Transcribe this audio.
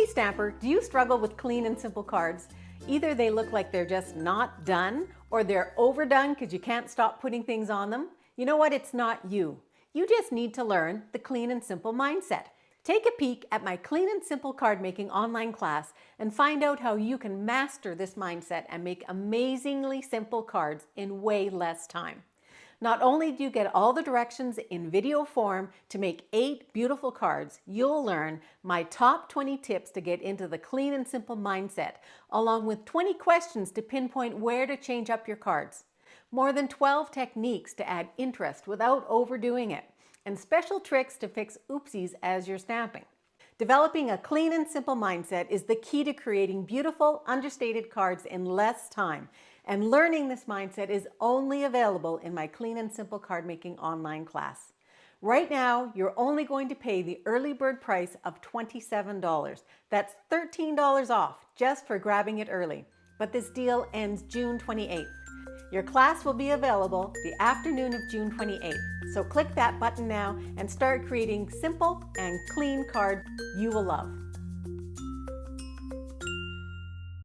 Stamper, do you struggle with clean and simple cards? Either they look like they're just not done, or they're overdone because you can't stop putting things on them. You know what? It's not you. You just need to learn the clean and simple mindset. Take a peek at my Clean and Simple Card Making online class and find out how you can master this mindset and make amazingly simple cards in way less time. Not only do you get all the directions in video form to make 8 beautiful cards, you'll learn my top 20 tips to get into the clean and simple mindset, along with 20 questions to pinpoint where to change up your cards. More than 12 techniques to add interest without overdoing it, and special tricks to fix oopsies as you're stamping. Developing a clean and simple mindset is the key to creating beautiful, understated cards in less time. And learning this mindset is only available in my Clean and Simple Card Making online class. Right now, you're only going to pay the early bird price of $27. That's $13 off just for grabbing it early. But this deal ends June 28th. Your class will be available the afternoon of June 28th. So click that button now and start creating simple and clean cards you will love.